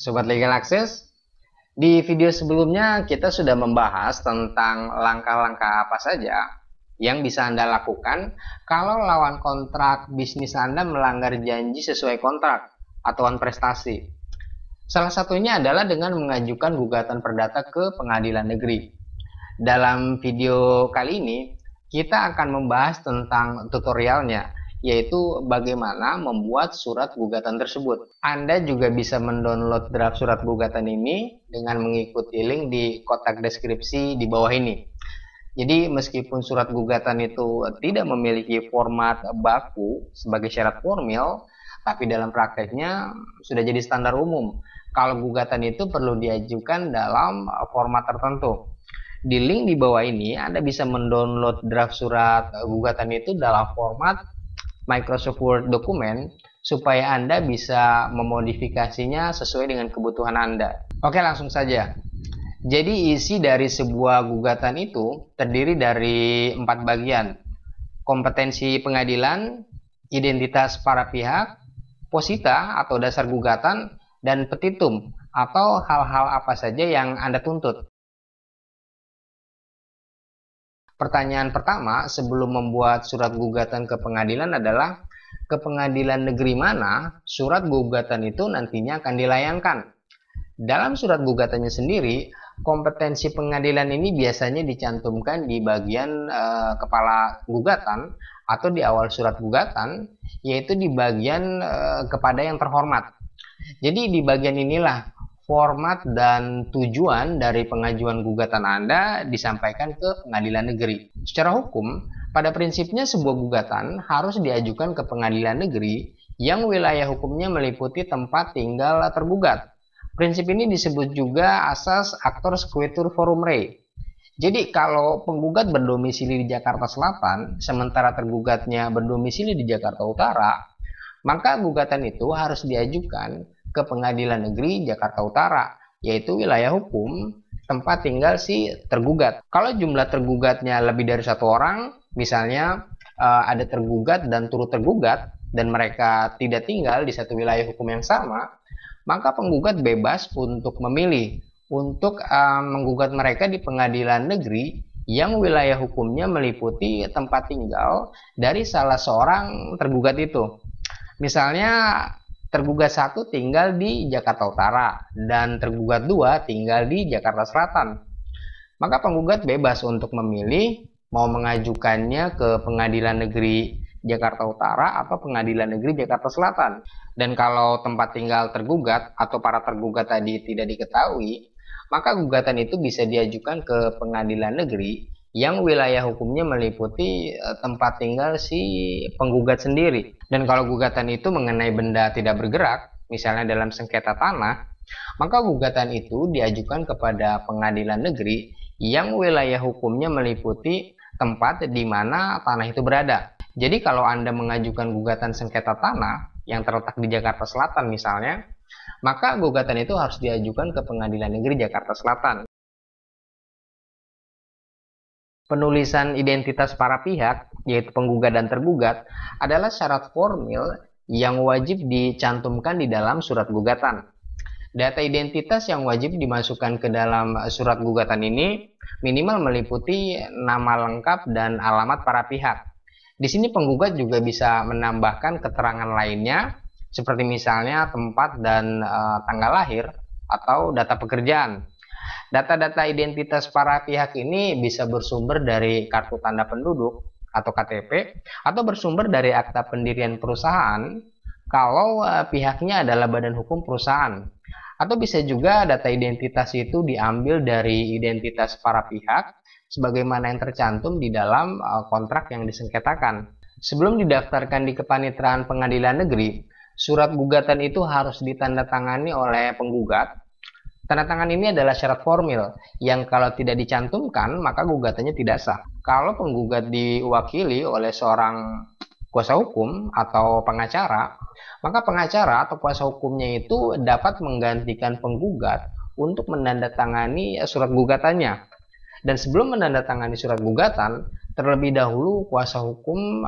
Sobat Legal Access, di video sebelumnya kita sudah membahas tentang langkah-langkah apa saja yang bisa Anda lakukan kalau lawan kontrak bisnis Anda melanggar janji sesuai kontrak atau prestasi. Salah satunya adalah dengan mengajukan gugatan perdata ke pengadilan negeri. Dalam video kali ini, kita akan membahas tentang tutorialnya, yaitu bagaimana membuat surat gugatan tersebut. Anda juga bisa mendownload draft surat gugatan ini dengan mengikuti link di kotak deskripsi di bawah ini. Jadi meskipun surat gugatan itu tidak memiliki format baku sebagai syarat formil, tapi dalam prakteknya sudah jadi standar umum. Kalau gugatan itu perlu diajukan dalam format tertentu. Di link di bawah ini Anda bisa mendownload draft surat gugatan itu dalam format Microsoft Word dokumen supaya Anda bisa memodifikasinya sesuai dengan kebutuhan Anda. Oke, langsung saja. Jadi isi dari sebuah gugatan itu terdiri dari 4 bagian: kompetensi pengadilan, identitas para pihak, posita atau dasar gugatan, dan petitum atau hal-hal apa saja yang Anda tuntut. Pertanyaan pertama sebelum membuat surat gugatan ke pengadilan adalah, ke pengadilan negeri mana surat gugatan itu nantinya akan dilayangkan. Dalam surat gugatannya sendiri, kompetensi pengadilan ini biasanya dicantumkan di bagian kepala gugatan atau di awal surat gugatan, yaitu di bagian kepada yang terhormat. Jadi di bagian inilah format dan tujuan dari pengajuan gugatan Anda disampaikan ke pengadilan negeri. Secara hukum, pada prinsipnya sebuah gugatan harus diajukan ke pengadilan negeri yang wilayah hukumnya meliputi tempat tinggal tergugat. Prinsip ini disebut juga asas actor sequitur forum rei. Jadi kalau penggugat berdomisili di Jakarta Selatan, sementara tergugatnya berdomisili di Jakarta Utara, maka gugatan itu harus diajukan ke Pengadilan Negeri Jakarta Utara, yaitu wilayah hukum tempat tinggal si tergugat. Kalau jumlah tergugatnya lebih dari 1 orang, misalnya ada tergugat dan turut tergugat, dan mereka tidak tinggal di satu wilayah hukum yang sama, maka penggugat bebas untuk memilih untuk menggugat mereka di pengadilan negeri yang wilayah hukumnya meliputi tempat tinggal dari salah seorang tergugat itu. Misalnya tergugat 1 tinggal di Jakarta Utara dan tergugat 2 tinggal di Jakarta Selatan. Maka penggugat bebas untuk memilih mau mengajukannya ke Pengadilan Negeri Jakarta Utara atau Pengadilan Negeri Jakarta Selatan. Dan kalau tempat tinggal tergugat atau para tergugat tadi tidak diketahui, maka gugatan itu bisa diajukan ke Pengadilan Negeri yang wilayah hukumnya meliputi tempat tinggal si penggugat sendiri. Dan kalau gugatan itu mengenai benda tidak bergerak, misalnya dalam sengketa tanah, maka gugatan itu diajukan kepada pengadilan negeri yang wilayah hukumnya meliputi tempat di mana tanah itu berada. Jadi kalau Anda mengajukan gugatan sengketa tanah yang terletak di Jakarta Selatan misalnya, maka gugatan itu harus diajukan ke Pengadilan Negeri Jakarta Selatan. Penulisan identitas para pihak, yaitu penggugat dan tergugat, adalah syarat formil yang wajib dicantumkan di dalam surat gugatan. Data identitas yang wajib dimasukkan ke dalam surat gugatan ini minimal meliputi nama lengkap dan alamat para pihak. Di sini penggugat juga bisa menambahkan keterangan lainnya, seperti misalnya tempat dan tanggal lahir atau data pekerjaan. Data-data identitas para pihak ini bisa bersumber dari kartu tanda penduduk atau KTP, atau bersumber dari akta pendirian perusahaan kalau pihaknya adalah badan hukum perusahaan. Atau bisa juga data identitas itu diambil dari identitas para pihak sebagaimana yang tercantum di dalam kontrak yang disengketakan. Sebelum didaftarkan di kepaniteraan pengadilan negeri, surat gugatan itu harus ditandatangani oleh penggugat. Tanda tangan ini adalah syarat formil yang kalau tidak dicantumkan maka gugatannya tidak sah. Kalau penggugat diwakili oleh seorang kuasa hukum atau pengacara, maka pengacara atau kuasa hukumnya itu dapat menggantikan penggugat untuk menandatangani surat gugatannya. Dan sebelum menandatangani surat gugatan, terlebih dahulu kuasa hukum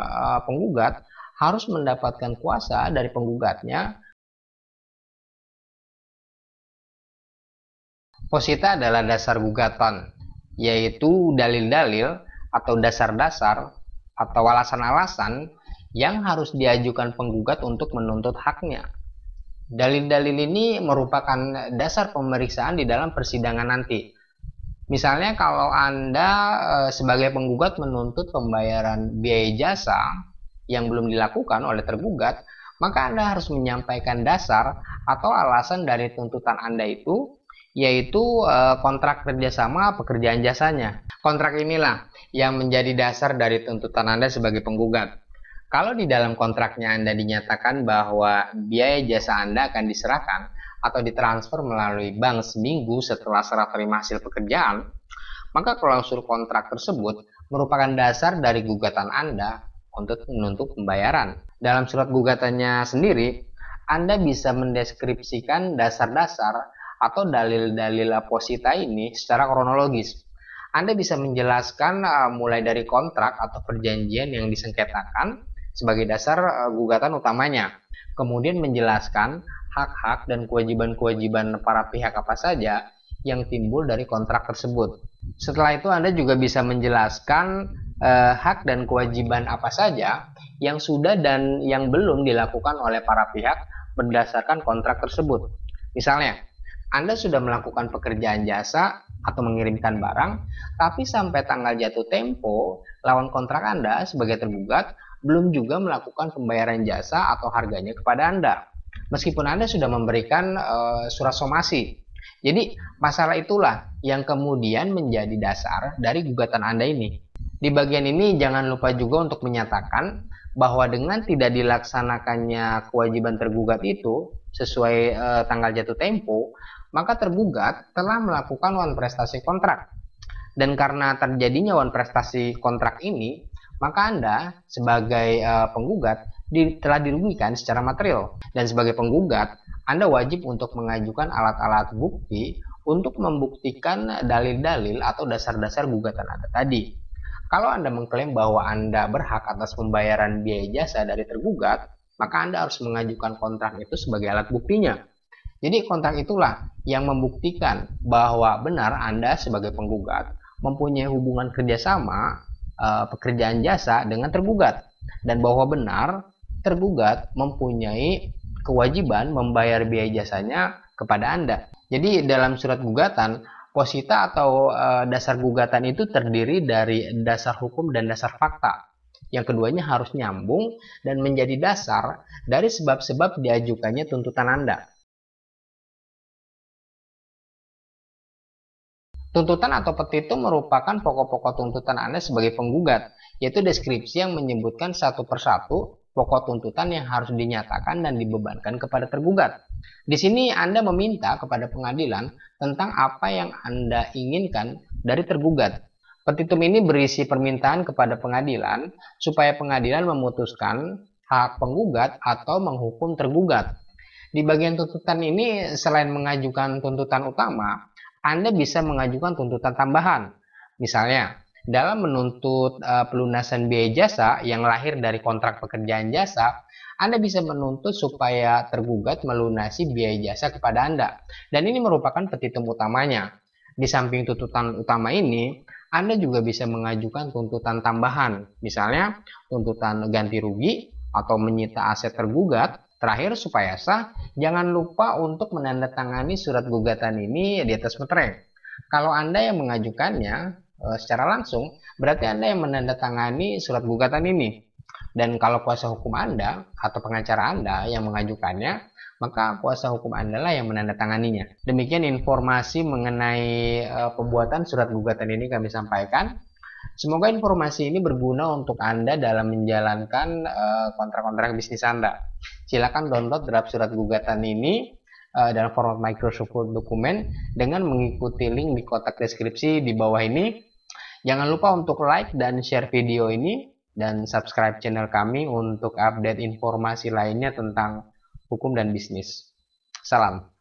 penggugat harus mendapatkan kuasa dari penggugatnya Posita adalah dasar gugatan, yaitu dalil-dalil atau dasar-dasar atau alasan-alasan yang harus diajukan penggugat untuk menuntut haknya. Dalil-dalil ini merupakan dasar pemeriksaan di dalam persidangan nanti. Misalnya kalau Anda sebagai penggugat menuntut pembayaran biaya jasa yang belum dilakukan oleh tergugat, maka Anda harus menyampaikan dasar atau alasan dari tuntutan Anda itu, yaitu kontrak kerjasama pekerjaan jasanya. Kontrak inilah yang menjadi dasar dari tuntutan Anda sebagai penggugat. Kalau di dalam kontraknya Anda dinyatakan bahwa biaya jasa Anda akan diserahkan atau ditransfer melalui bank seminggu setelah serah terima hasil pekerjaan, maka klausul kontrak tersebut merupakan dasar dari gugatan Anda untuk menuntut pembayaran. Dalam surat gugatannya sendiri, Anda bisa mendeskripsikan dasar-dasar atau dalil-dalil posita ini secara kronologis. Anda bisa menjelaskan mulai dari kontrak atau perjanjian yang disengketakan sebagai dasar gugatan utamanya. Kemudian menjelaskan hak-hak dan kewajiban-kewajiban para pihak apa saja yang timbul dari kontrak tersebut. Setelah itu Anda juga bisa menjelaskan hak dan kewajiban apa saja yang sudah dan yang belum dilakukan oleh para pihak berdasarkan kontrak tersebut. Misalnya, Anda sudah melakukan pekerjaan jasa atau mengirimkan barang, tapi sampai tanggal jatuh tempo, lawan kontrak Anda sebagai tergugat belum juga melakukan pembayaran jasa atau harganya kepada Anda, meskipun Anda sudah memberikan surat somasi. Jadi masalah itulah yang kemudian menjadi dasar dari gugatan Anda ini. Di bagian ini jangan lupa juga untuk menyatakan bahwa dengan tidak dilaksanakannya kewajiban tergugat itu sesuai tanggal jatuh tempo, maka tergugat telah melakukan wan prestasi kontrak. Dan karena terjadinya wan prestasi kontrak ini, maka Anda sebagai penggugat telah dirugikan secara material. Dan sebagai penggugat, Anda wajib untuk mengajukan alat-alat bukti untuk membuktikan dalil-dalil atau dasar-dasar gugatan Anda tadi. Kalau Anda mengklaim bahwa Anda berhak atas pembayaran biaya jasa dari tergugat, maka Anda harus mengajukan kontrak itu sebagai alat buktinya. Jadi kontrak itulah yang membuktikan bahwa benar Anda sebagai penggugat mempunyai hubungan kerjasama pekerjaan jasa dengan tergugat, dan bahwa benar tergugat mempunyai kewajiban membayar biaya jasanya kepada Anda. Jadi dalam surat gugatan, posita atau dasar gugatan itu terdiri dari dasar hukum dan dasar fakta. Yang keduanya harus nyambung dan menjadi dasar dari sebab-sebab diajukannya tuntutan Anda. Tuntutan atau petitum merupakan pokok-pokok tuntutan Anda sebagai penggugat, yaitu deskripsi yang menyebutkan satu persatu pokok tuntutan yang harus dinyatakan dan dibebankan kepada tergugat. Di sini Anda meminta kepada pengadilan tentang apa yang Anda inginkan dari tergugat. Petitum ini berisi permintaan kepada pengadilan supaya pengadilan memutuskan hak penggugat atau menghukum tergugat. Di bagian tuntutan ini, selain mengajukan tuntutan utama, Anda bisa mengajukan tuntutan tambahan. Misalnya, dalam menuntut pelunasan biaya jasa yang lahir dari kontrak pekerjaan jasa, Anda bisa menuntut supaya tergugat melunasi biaya jasa kepada Anda. Dan ini merupakan petitum utamanya. Di samping tuntutan utama ini, Anda juga bisa mengajukan tuntutan tambahan. Misalnya, tuntutan ganti rugi atau menyita aset tergugat. Terakhir, supaya sah, jangan lupa untuk menandatangani surat gugatan ini di atas metereng. Kalau Anda yang mengajukannya secara langsung, berarti Anda yang menandatangani surat gugatan ini. Dan kalau kuasa hukum Anda atau pengacara Anda yang mengajukannya, maka kuasa hukum Anda lah yang menandatanganinya. Demikian informasi mengenai pembuatan surat gugatan ini kami sampaikan. Semoga informasi ini berguna untuk Anda dalam menjalankan kontrak-kontrak bisnis Anda. Silakan download draft surat gugatan ini dalam format Microsoft Word dokumen dengan mengikuti link di kotak deskripsi di bawah ini. Jangan lupa untuk like dan share video ini dan subscribe channel kami untuk update informasi lainnya tentang hukum dan bisnis. Salam.